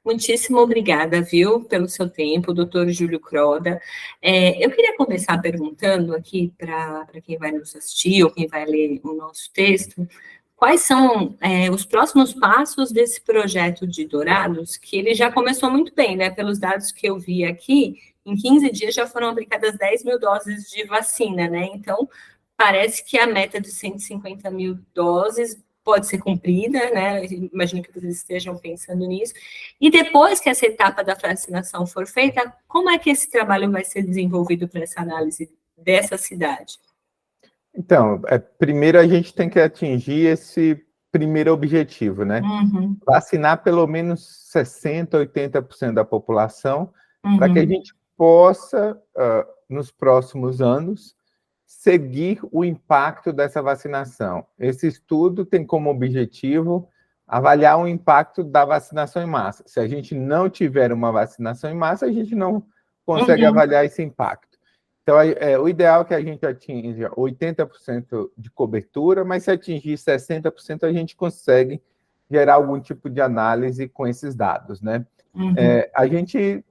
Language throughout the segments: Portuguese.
Muitíssimo obrigada, viu, pelo seu tempo, doutor Júlio Croda. Eu queria começar perguntando aqui para quem vai nos assistir ou quem vai ler o nosso texto, quais são os próximos passos desse projeto de Dourados, que ele já começou muito bem, né? Pelos dados que eu vi aqui, em 15 dias já foram aplicadas 10 mil doses de vacina, né? Então, parece que a meta de 150 mil doses pode ser cumprida, né? Imagino que vocês estejam pensando nisso. E depois que essa etapa da vacinação for feita, como é que esse trabalho vai ser desenvolvido para essa análise dessa cidade? Então, primeiro a gente tem que atingir esse primeiro objetivo, né? Uhum. Vacinar pelo menos 60%, 80% da população, para que a Uhum. gente possa, nos próximos anos, seguir o impacto dessa vacinação. Esse estudo tem como objetivo avaliar o impacto da vacinação em massa. Se a gente não tiver uma vacinação em massa, a gente não consegue avaliar esse impacto. Então, o ideal é que a gente atinja 80% de cobertura, mas se atingir 60%, a gente consegue gerar algum tipo de análise com esses dados, né? A gente,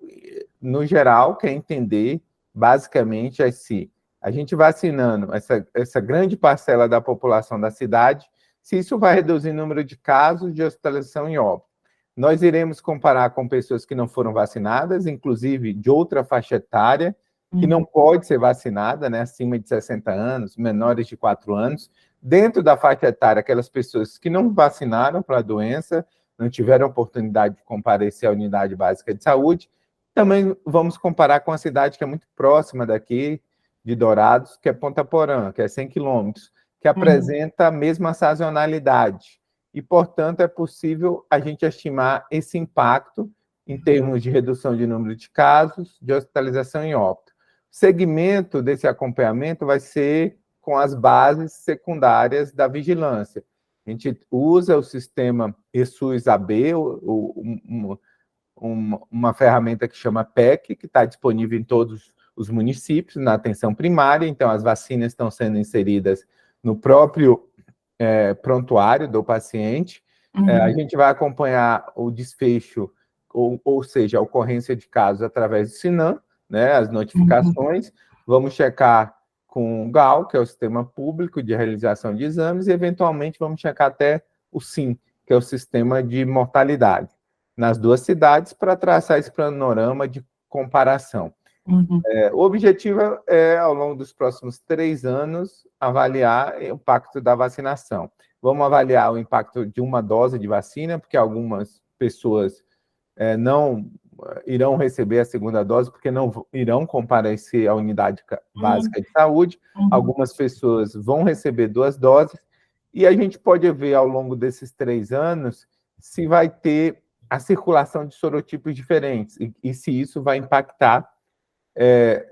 no geral, quer entender, basicamente, se a gente vacinando essa grande parcela da população da cidade, se isso vai reduzir o número de casos de hospitalização e óbito. Nós iremos comparar com pessoas que não foram vacinadas, inclusive de outra faixa etária, que não pode ser vacinada, né, acima de 60 anos, menores de 4 anos, dentro da faixa etária, aquelas pessoas que não vacinaram para a doença, não tiveram oportunidade de comparecer à unidade básica de saúde. Também vamos comparar com a cidade que é muito próxima daqui, de Dourados, que é Ponta Porã, que é 100 quilômetros, que apresenta a mesma sazonalidade. E, portanto, é possível a gente estimar esse impacto em termos de redução de número de casos, de hospitalização e óbito. O segmento desse acompanhamento vai ser com as bases secundárias da vigilância. A gente usa o sistema ESUS-AB, uma ferramenta que chama PEC, que está disponível em todos os municípios, na atenção primária, então as vacinas estão sendo inseridas no próprio prontuário do paciente. A gente vai acompanhar o desfecho, ou seja, a ocorrência de casos através do SINAM, né, as notificações, vamos checar com o GAL, que é o Sistema Público de Realização de Exames, e eventualmente vamos checar até o SIM, que é o Sistema de Mortalidade, nas duas cidades, para traçar esse panorama de comparação. O objetivo é, ao longo dos próximos 3 anos, avaliar o impacto da vacinação. Vamos avaliar o impacto de uma dose de vacina, porque algumas pessoas não irão receber a segunda dose, porque não irão comparecer à unidade básica de saúde. Algumas pessoas vão receber 2 doses, e a gente pode ver, ao longo desses 3 anos, se vai ter a circulação de sorotipos diferentes, e se isso vai impactar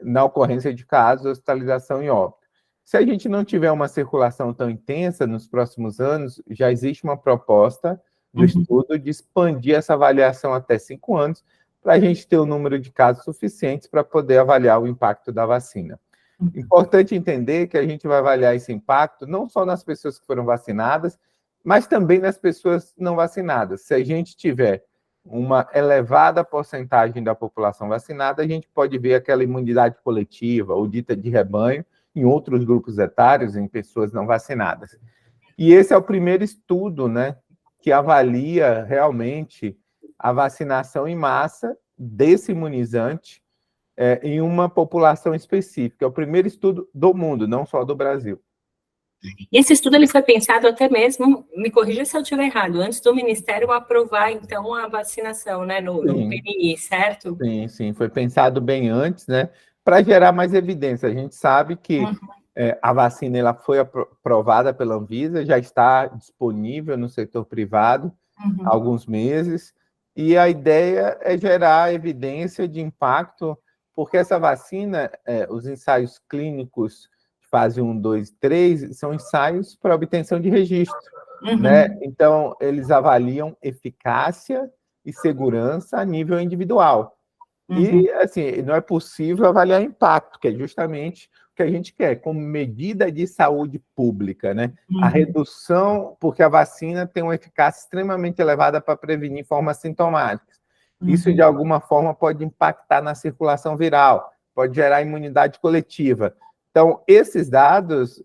na ocorrência de casos, hospitalização e óbito. Se a gente não tiver uma circulação tão intensa nos próximos anos, já existe uma proposta do estudo de expandir essa avaliação até 5 anos, para a gente ter o número de casos suficientes para poder avaliar o impacto da vacina. Importante entender que a gente vai avaliar esse impacto não só nas pessoas que foram vacinadas, mas também nas pessoas não vacinadas. Se a gente tiver uma elevada porcentagem da população vacinada, a gente pode ver aquela imunidade coletiva ou dita de rebanho em outros grupos etários, em pessoas não vacinadas. E esse é o primeiro estudo, né, que avalia realmente a vacinação em massa desse imunizante em uma população específica. É o primeiro estudo do mundo, não só do Brasil. E esse estudo ele foi pensado até mesmo, me corrija se eu estiver errado, antes do Ministério aprovar, então, a vacinação, né, no PNI, certo? Sim, foi pensado bem antes, né, para gerar mais evidência. A gente sabe que a vacina ela foi aprovada pela Anvisa, já está disponível no setor privado há alguns meses, e a ideia é gerar evidência de impacto, porque essa vacina, os ensaios clínicos fase 1, 2, 3, são ensaios para obtenção de registro, né? Então, eles avaliam eficácia e segurança a nível individual. E, assim, não é possível avaliar impacto, que é justamente o que a gente quer, como medida de saúde pública, né? A redução, porque a vacina tem uma eficácia extremamente elevada para prevenir formas sintomáticas. Isso, de alguma forma, pode impactar na circulação viral, pode gerar imunidade coletiva. Então, esses dados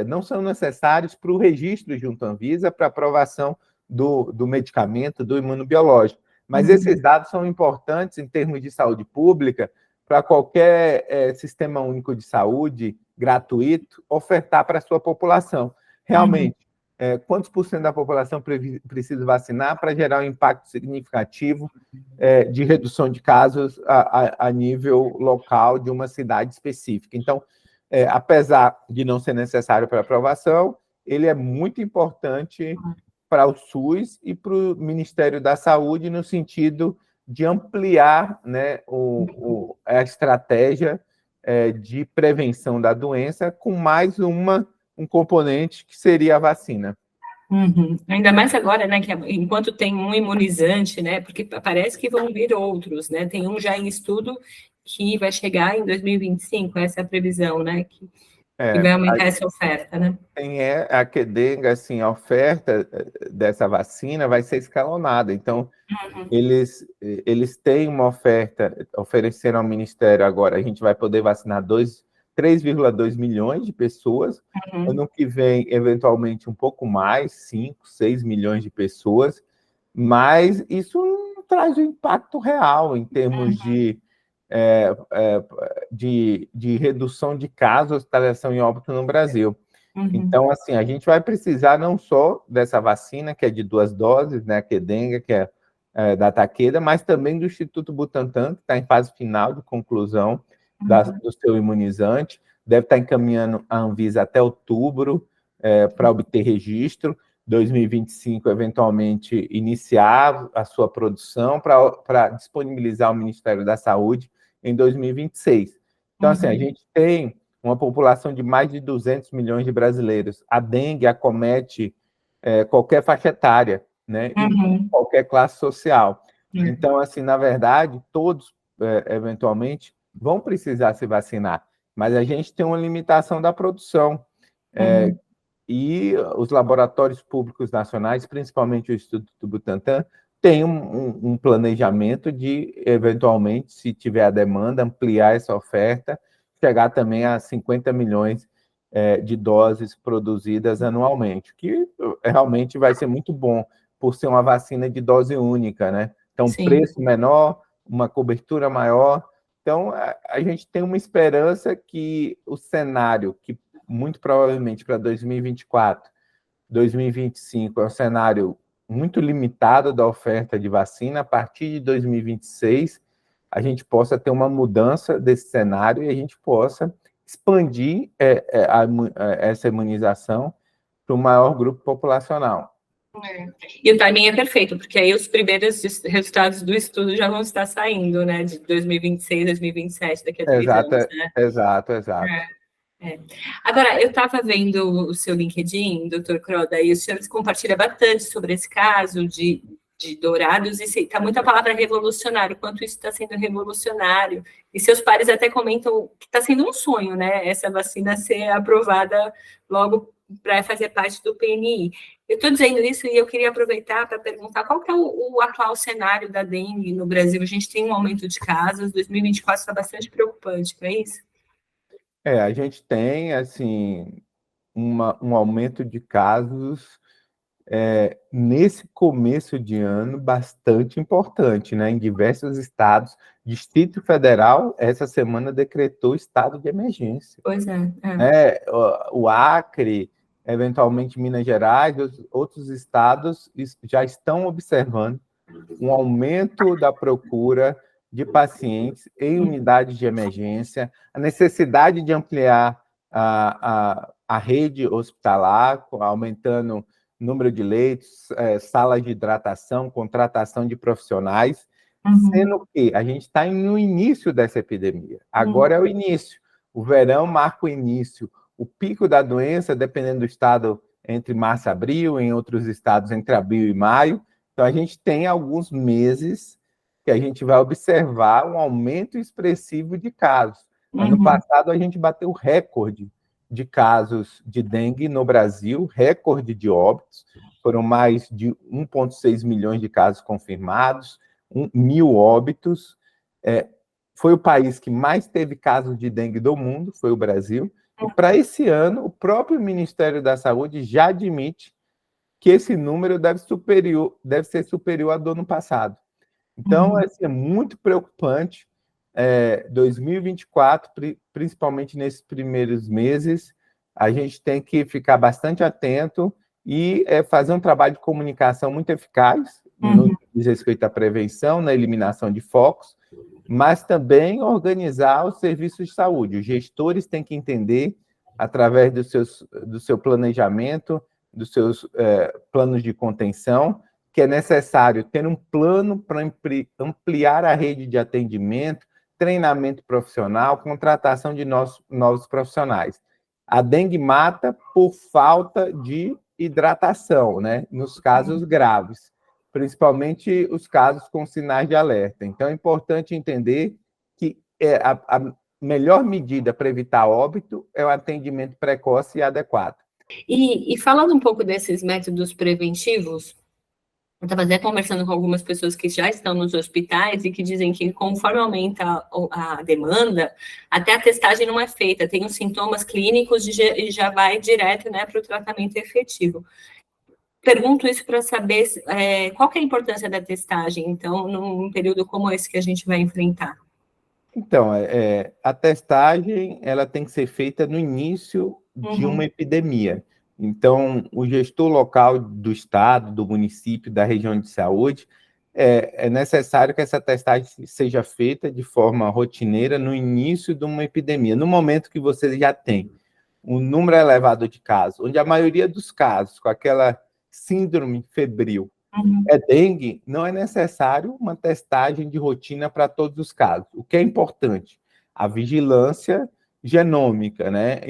não são necessários para o registro junto à Anvisa para aprovação do medicamento, do imunobiológico. Mas esses dados são importantes em termos de saúde pública para qualquer sistema único de saúde gratuito ofertar para a sua população. Realmente, quantos por cento da população precisa vacinar para gerar um impacto significativo de redução de casos a nível local de uma cidade específica? Então, apesar de não ser necessário para aprovação, ele é muito importante para o SUS e para o Ministério da Saúde, no sentido de ampliar, né, a estratégia de prevenção da doença com mais um componente que seria a vacina. Ainda mais agora, né, que enquanto tem um imunizante, né, porque parece que vão vir outros, né, tem um já em estudo que vai chegar em 2025, essa é a previsão, né, que vai aumentar essa oferta, né? Tem a Qdenga, assim, a oferta dessa vacina vai ser escalonada, então eles têm uma oferta, ofereceram ao Ministério agora, a gente vai poder vacinar 3,2 milhões de pessoas, ano que vem, eventualmente, um pouco mais, 5, 6 milhões de pessoas, mas isso não traz um impacto real em termos de redução de casos, hospitalização e óbito no Brasil. Então, assim, a gente vai precisar não só dessa vacina, que é de 2 doses, né, a Qdenga, que é da Takeda, mas também do Instituto Butantan, que está em fase final de conclusão do seu imunizante, deve estar encaminhando a Anvisa até outubro para obter registro, 2025, eventualmente, iniciar a sua produção para disponibilizar ao Ministério da Saúde em 2026. Então, assim, a gente tem uma população de mais de 200 milhões de brasileiros. A dengue acomete qualquer faixa etária, né, e qualquer classe social. Então, assim, na verdade, todos, eventualmente, vão precisar se vacinar, mas a gente tem uma limitação da produção. E os laboratórios públicos nacionais, principalmente o Instituto Butantan, têm um planejamento de, eventualmente, se tiver a demanda, ampliar essa oferta, chegar também a 50 milhões de doses produzidas anualmente, que realmente vai ser muito bom, por ser uma vacina de dose única, né? Então, preço menor, uma cobertura maior. Então, a gente tem uma esperança que o cenário, que muito provavelmente para 2024, 2025, é um cenário muito limitado da oferta de vacina. A partir de 2026, a gente possa ter uma mudança desse cenário e a gente possa expandir essa imunização para o maior grupo populacional. E o timing é perfeito, porque aí os primeiros resultados do estudo já vão estar saindo, né, de 2026, 2027, daqui a 3 anos, né? Exato. Agora, eu estava vendo o seu LinkedIn, doutor Croda, e o senhor compartilha bastante sobre esse caso de Dourados, e está muita palavra revolucionário, quanto isso está sendo revolucionário, e seus pares até comentam que está sendo um sonho, né, essa vacina ser aprovada logo para fazer parte do PNI. Eu estou dizendo isso e eu queria aproveitar para perguntar qual que é o atual cenário da dengue no Brasil. A gente tem um aumento de casos, 2024 está bastante preocupante, não é isso? A gente tem, assim, um aumento de casos nesse começo de ano bastante importante, né? Em diversos estados. Distrito Federal, essa semana, decretou estado de emergência. Pois é. O Acre, eventualmente Minas Gerais, outros estados já estão observando um aumento da procura de pacientes em unidades de emergência, a necessidade de ampliar a rede hospitalar, aumentando o número de leitos, salas de hidratação, contratação de profissionais, sendo que a gente está no início dessa epidemia. Agora é o início. O verão marca o início. O pico da doença, dependendo do estado, entre março e abril, em outros estados, entre abril e maio. Então, a gente tem alguns meses que a gente vai observar um aumento expressivo de casos. Ano passado, a gente bateu recorde de casos de dengue no Brasil, recorde de óbitos. Foram mais de 1,6 milhões de casos confirmados, 1.000 óbitos. Foi o país que mais teve casos de dengue do mundo, foi o Brasil. E para esse ano, o próprio Ministério da Saúde já admite que esse número deve ser superior ao do ano passado. Então, é muito preocupante. 2024, principalmente nesses primeiros meses, a gente tem que ficar bastante atento e fazer um trabalho de comunicação muito eficaz no que diz respeito à prevenção, na eliminação de focos, mas também organizar os serviços de saúde. Os gestores têm que entender, através do seu planejamento, dos seus planos de contenção, que é necessário ter um plano para ampliar a rede de atendimento, treinamento profissional, contratação de novos profissionais. A dengue mata por falta de hidratação, né? Nos casos graves, principalmente os casos com sinais de alerta. Então, é importante entender que a melhor medida para evitar óbito é o atendimento precoce e adequado. E falando um pouco desses métodos preventivos, eu estava até conversando com algumas pessoas que já estão nos hospitais e que dizem que conforme aumenta a demanda, até a testagem não é feita, tem os sintomas clínicos e já vai direto, né, para o tratamento efetivo. Pergunto isso para saber qual que é a importância da testagem, então, num período como esse que a gente vai enfrentar. Então, a testagem ela tem que ser feita no início de uma epidemia. Então, o gestor local do estado, do município, da região de saúde, é necessário que essa testagem seja feita de forma rotineira no início de uma epidemia, no momento que você já tem um número elevado de casos, onde a maioria dos casos, com aquela síndrome febril, é dengue, não é necessário uma testagem de rotina para todos os casos. O que é importante? A vigilância genômica, né?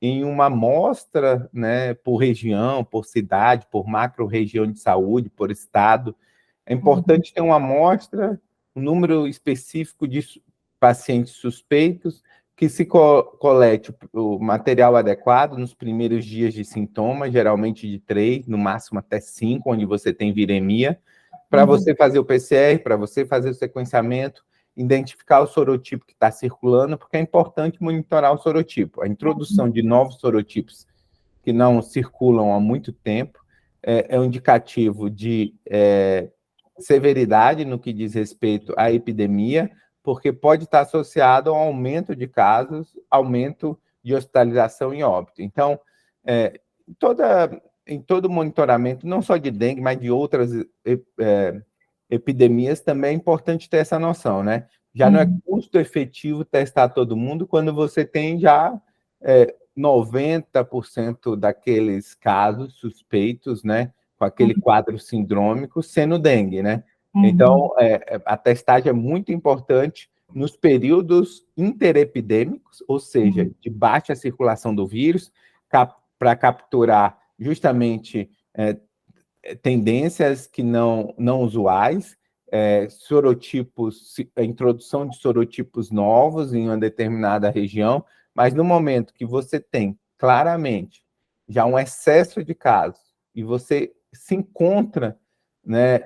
Em uma amostra, né, por região, por cidade, por macro-região de saúde, por estado. É importante ter uma amostra, um número específico de pacientes suspeitos, que se colete o material adequado nos primeiros dias de sintomas, geralmente de 3, no máximo até 5, onde você tem viremia, para você fazer o PCR, para você fazer o sequenciamento, identificar o sorotipo que está circulando, porque é importante monitorar o sorotipo. A introdução de novos sorotipos que não circulam há muito tempo é um indicativo de severidade no que diz respeito à epidemia, porque pode estar associado ao aumento de casos, aumento de hospitalização e óbito. Então, em todo monitoramento, não só de dengue, mas de outras epidemias, também é importante ter essa noção, né? Já não é custo efetivo testar todo mundo quando você tem já 90% daqueles casos suspeitos, né? Com aquele quadro sindrômico sendo dengue, né? Então, a testagem é muito importante nos períodos interepidêmicos, ou seja, de baixa circulação do vírus, para capturar justamente tendências que não usuais, sorotipos, a introdução de sorotipos novos em uma determinada região, mas no momento que você tem claramente já um excesso de casos e você se encontra, né,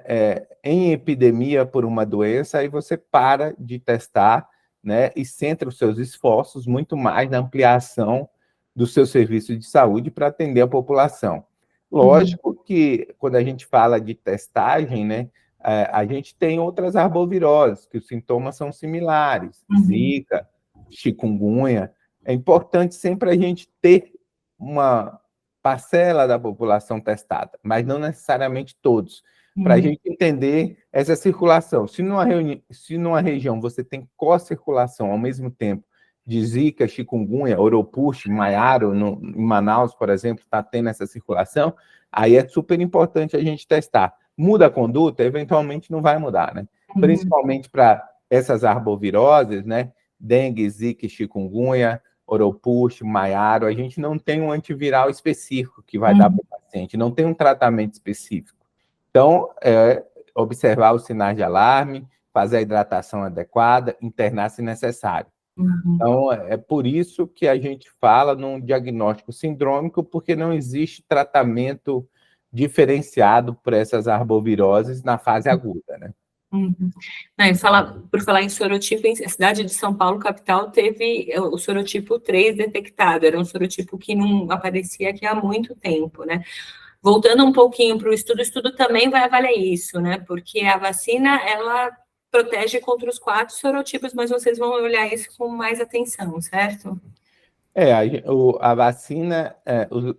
em epidemia por uma doença, aí você para de testar, né, e centra os seus esforços muito mais na ampliação do seu serviço de saúde para atender a população. Lógico que, quando a gente fala de testagem, né, a gente tem outras arboviroses, que os sintomas são similares, Zika, chikungunya. É importante sempre a gente ter uma parcela da população testada, mas não necessariamente todos, para a gente entender essa circulação. Se numa região você tem co-circulação ao mesmo tempo de Zika, chikungunya, Oropush, Maiaro, em Manaus, por exemplo, está tendo essa circulação, aí é super importante a gente testar. Muda a conduta? Eventualmente não vai mudar, né? Principalmente para essas arboviroses, né? Dengue, Zika, chikungunya, Oropush, Maiaro, a gente não tem um antiviral específico que vai dar para o paciente, não tem um tratamento específico. Então, observar os sinais de alarme, fazer a hidratação adequada, internar se necessário. Então, é por isso que a gente fala num diagnóstico sindrômico, porque não existe tratamento diferenciado para essas arboviroses na fase aguda, né? Uhum. Não, por falar em sorotipo, a cidade de São Paulo, capital, teve o sorotipo 3 detectado, era um sorotipo que não aparecia aqui há muito tempo, né? Voltando um pouquinho para o estudo também vai avaliar isso, né? Porque a vacina, ela protege contra os 4 sorotipos, mas vocês vão olhar isso com mais atenção, certo? A vacina,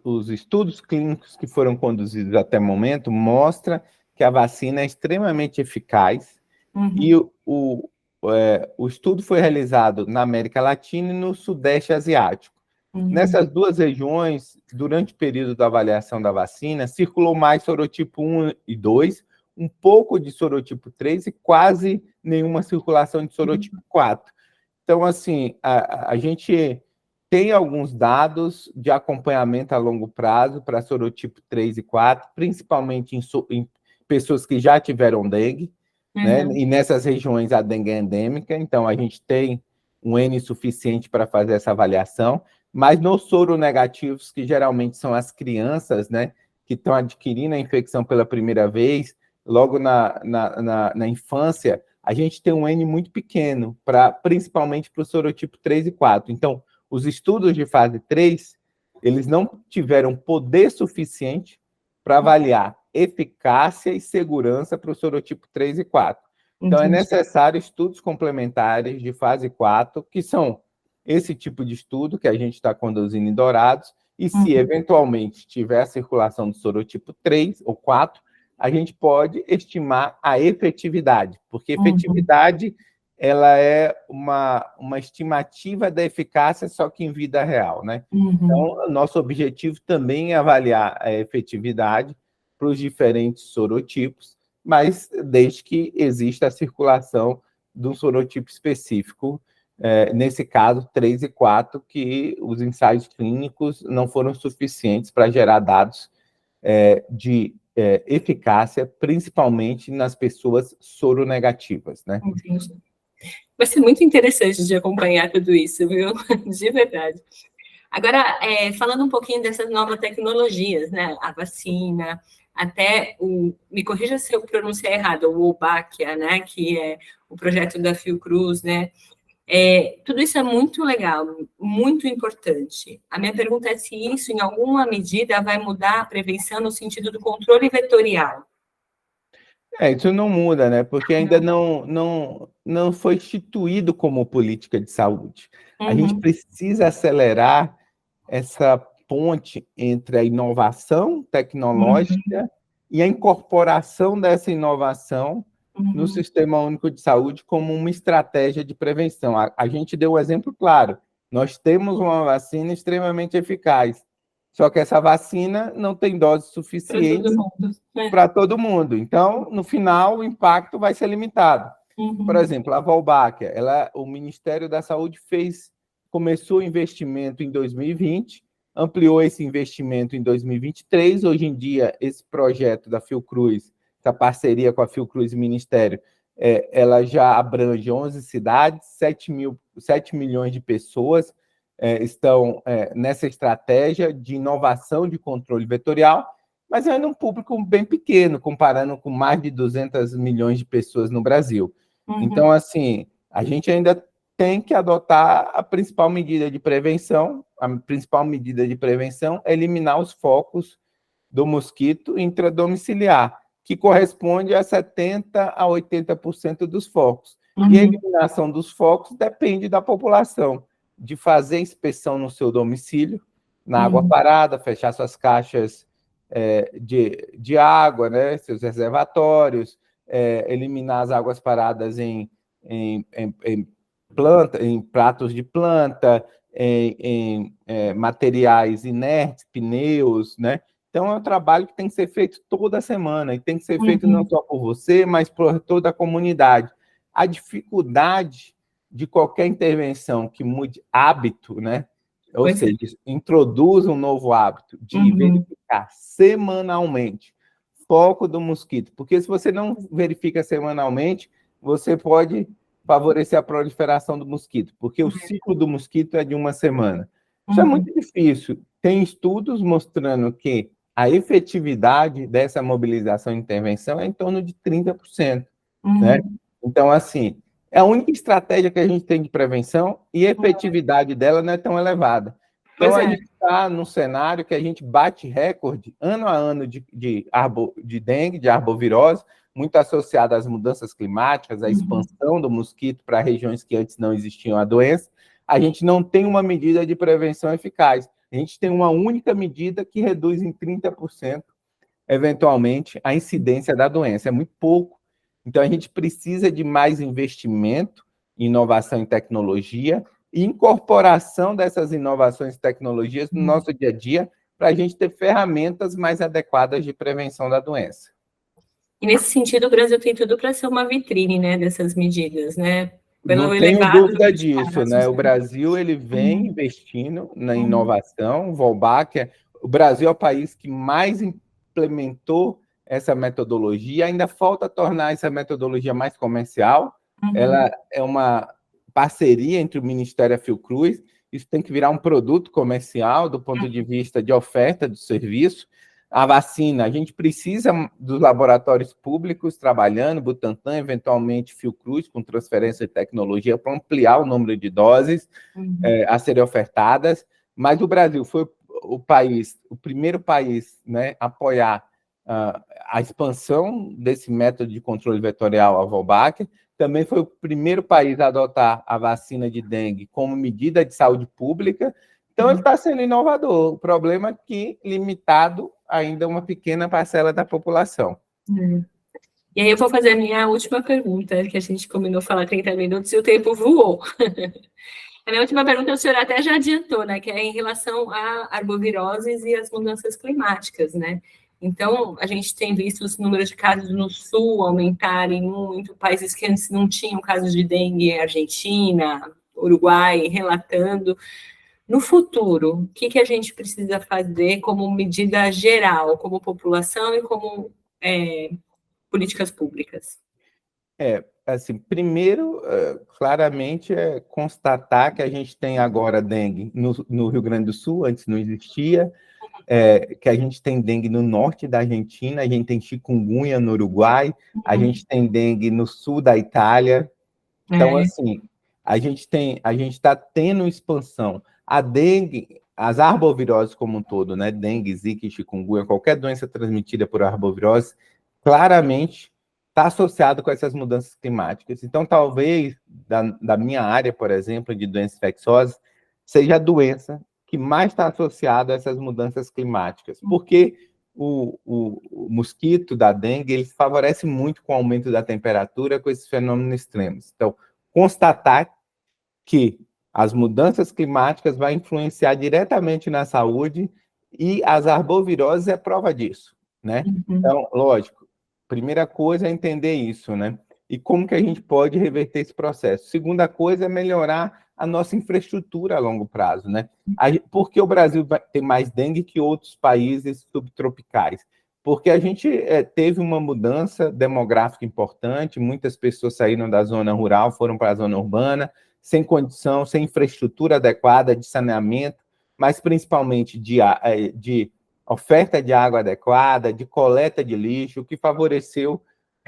os estudos clínicos que foram conduzidos até o momento mostram que a vacina é extremamente eficaz. E o estudo foi realizado na América Latina e no Sudeste Asiático. Nessas duas regiões, durante o período da avaliação da vacina, circulou mais sorotipo 1 e 2, um pouco de sorotipo 3 e quase nenhuma circulação de sorotipo 4. Então, assim, a gente tem alguns dados de acompanhamento a longo prazo para sorotipo 3 e 4, principalmente em pessoas que já tiveram dengue, né? E nessas regiões a dengue é endêmica, então a gente tem um N suficiente para fazer essa avaliação, mas nos soronegativos, que geralmente são as crianças, né, que estão adquirindo a infecção pela primeira vez, logo na infância, a gente tem um N muito pequeno, principalmente para o sorotipo 3 e 4. Então, os estudos de fase 3, eles não tiveram poder suficiente para avaliar eficácia e segurança para o sorotipo 3 e 4. Então, é necessário estudos complementares de fase 4, que são esse tipo de estudo que a gente está conduzindo em Dourados, e se eventualmente tiver a circulação do sorotipo 3 ou 4, a gente pode estimar a efetividade, porque efetividade ela é uma estimativa da eficácia, só que em vida real, né? Então, nosso objetivo também é avaliar a efetividade para os diferentes sorotipos, mas desde que exista a circulação de um sorotipo específico, nesse caso, 3 e 4, que os ensaios clínicos não foram suficientes para gerar dados de eficácia, principalmente nas pessoas soronegativas, né? Entendi. Vai ser muito interessante de acompanhar tudo isso, viu? De verdade. Agora, falando um pouquinho dessas novas tecnologias, né? A vacina, até me corrija se eu pronunciar errado, o Wolbachia, né? Que é o projeto da Fiocruz, né? Tudo isso é muito legal, muito importante. A minha pergunta é se isso, em alguma medida, vai mudar a prevenção no sentido do controle vetorial. Isso não muda, né? Porque ainda não foi instituído como política de saúde. A gente precisa acelerar essa ponte entre a inovação tecnológica e a incorporação dessa inovação no Sistema Único de Saúde como uma estratégia de prevenção. A gente deu um exemplo claro. Nós temos uma vacina extremamente eficaz, só que essa vacina não tem dose suficiente para todo mundo. Então, no final, o impacto vai ser limitado. Por exemplo, a Wolbachia, o Ministério da Saúde começou o investimento em 2020, ampliou esse investimento em 2023. Hoje em dia, esse projeto da Fiocruz, essa parceria com a Fiocruz e Ministério, ela já abrange 11 cidades, 7 milhões de pessoas estão nessa estratégia de inovação de controle vetorial, mas ainda um público bem pequeno, comparando com mais de 200 milhões de pessoas no Brasil. Então, assim, a gente ainda tem que adotar a principal medida de prevenção. A principal medida de prevenção é eliminar os focos do mosquito intradomiciliar, que corresponde a 70% a 80% dos focos. E a eliminação dos focos depende da população, de fazer inspeção no seu domicílio, na água parada, fechar suas caixas de água, né, seus reservatórios, eliminar as águas paradas em pratos de planta, em materiais inertes, pneus, né? Então, é um trabalho que tem que ser feito toda semana, e tem que ser feito não só por você, mas por toda a comunidade. A dificuldade de qualquer intervenção que mude hábito, né? Ou seja, introduza um novo hábito de verificar semanalmente foco do mosquito, porque se você não verifica semanalmente, você pode favorecer a proliferação do mosquito, porque o ciclo do mosquito é de uma semana. Isso é muito difícil. Tem estudos mostrando que a efetividade dessa mobilização e intervenção é em torno de 30%. né? Então, assim, é a única estratégia que a gente tem de prevenção e a efetividade dela não é tão elevada. Então, Pois a é. gente está num cenário que a gente bate recorde ano a ano de dengue, de arbovirose, muito associado às mudanças climáticas, à expansão do mosquito para regiões que antes não existiam a doença. A gente não tem uma medida de prevenção eficaz. A gente tem uma única medida que reduz em 30%, eventualmente, a incidência da doença. É muito pouco. Então, a gente precisa de mais investimento em inovação e tecnologia e incorporação dessas inovações e tecnologias no nosso dia a dia para a gente ter ferramentas mais adequadas de prevenção da doença. E nesse sentido, o Brasil tem tudo para ser uma vitrine, né, dessas medidas, né? Pelo Não tenho elevado dúvida número de disso, casos, né? O né? Brasil ele vem investindo na inovação. O Brasil é o país que mais implementou essa metodologia. Ainda falta tornar essa metodologia mais comercial. Ela é uma parceria entre o Ministério e a Fiocruz. Isso tem que virar um produto comercial do ponto de vista de oferta do serviço. A vacina, a gente precisa dos laboratórios públicos trabalhando, Butantan, eventualmente Fiocruz, com transferência de tecnologia para ampliar o número de doses a serem ofertadas, mas o Brasil foi o primeiro país, né, a apoiar a expansão desse método de controle vetorial, a Wolbachia, também foi o primeiro país a adotar a vacina de dengue como medida de saúde pública. Então, ele está sendo inovador. O problema é que limitado ainda a uma pequena parcela da população. E aí eu vou fazer a minha última pergunta, que a gente combinou falar 30 minutos e o tempo voou. A minha última pergunta, o senhor até já adiantou, né, que é em relação a arboviroses e as mudanças climáticas, né? Então, a gente tem visto os números de casos no sul aumentarem muito, países que antes não tinham casos de dengue, Argentina, Uruguai, relatando. No futuro, o que a gente precisa fazer como medida geral, como população e como políticas públicas? Assim, primeiro, claramente, é constatar que a gente tem agora dengue no Rio Grande do Sul, antes não existia, que a gente tem dengue no norte da Argentina, a gente tem chikungunya no Uruguai, a gente tem dengue no sul da Itália. Então, assim, a gente está tendo expansão. A dengue, as arboviroses como um todo, né? Dengue, zika e chikungunya, qualquer doença transmitida por arbovirose, claramente está associado com essas mudanças climáticas. Então, talvez, da minha área, por exemplo, de doenças infecciosas, seja a doença que mais está associada a essas mudanças climáticas, porque o mosquito da dengue ele favorece muito com o aumento da temperatura, com esses fenômenos extremos. Então, constatar que as mudanças climáticas vão influenciar diretamente na saúde e as arboviroses é prova disso, né? Então, lógico, primeira coisa é entender isso, né? E como que a gente pode reverter esse processo. Segunda coisa é melhorar a nossa infraestrutura a longo prazo, né? Porque o Brasil tem mais dengue que outros países subtropicais? Porque a gente teve uma mudança demográfica importante, muitas pessoas saíram da zona rural, foram para a zona urbana, sem condição, sem infraestrutura adequada de saneamento, mas principalmente de oferta de água adequada, de coleta de lixo, que favoreceu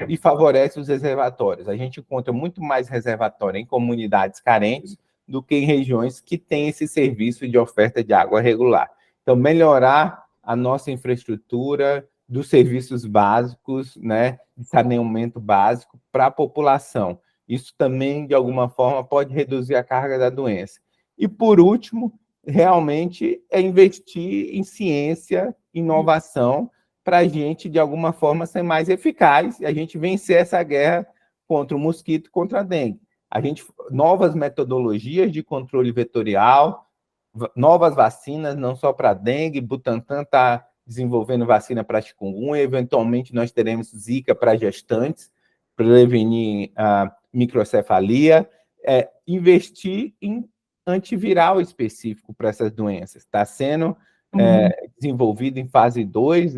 e favorece os reservatórios. A gente encontra muito mais reservatório em comunidades carentes do que em regiões que têm esse serviço de oferta de água regular. Então, melhorar a nossa infraestrutura dos serviços básicos, né, de saneamento básico para a população. Isso também, de alguma forma, pode reduzir a carga da doença. E, por último, realmente é investir em ciência, inovação, para a gente, de alguma forma, ser mais eficaz e a gente vencer essa guerra contra o mosquito, contra a dengue. Novas metodologias de controle vetorial, novas vacinas, não só para dengue, Butantan está desenvolvendo vacina para chikungunya, eventualmente nós teremos zika para gestantes, prevenir a microcefalia, investir em antiviral específico para essas doenças. Está sendo desenvolvido em fase 2,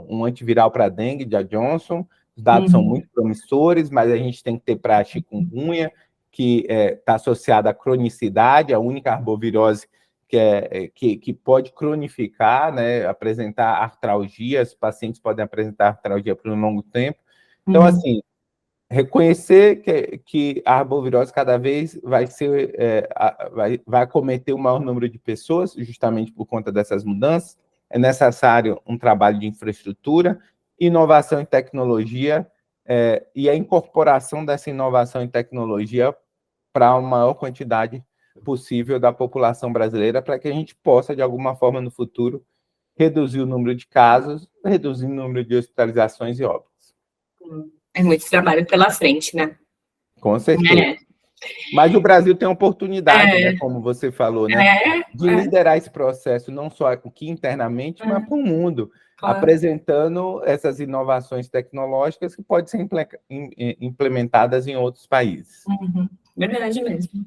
um antiviral para dengue, da Johnson. Os dados são muito promissores, mas a gente tem que ter para a chikungunya, que está associada à cronicidade, a única arbovirose que pode cronificar, né, apresentar artralgia, os pacientes podem apresentar artralgia por um longo tempo. Então, assim, reconhecer que a arbovirose cada vez vai acometer o maior número de pessoas, justamente por conta dessas mudanças. É necessário um trabalho de infraestrutura, inovação e tecnologia, e a incorporação dessa inovação e tecnologia para a maior quantidade possível da população brasileira, para que a gente possa, de alguma forma, no futuro, reduzir o número de casos, reduzir o número de hospitalizações e óbitos. É muito trabalho pela frente, né? Com certeza. Mas o Brasil tem a oportunidade, né, como você falou, né, de liderar esse processo, não só aqui internamente, mas para o mundo, apresentando essas inovações tecnológicas que podem ser implementadas em outros países. Verdade mesmo.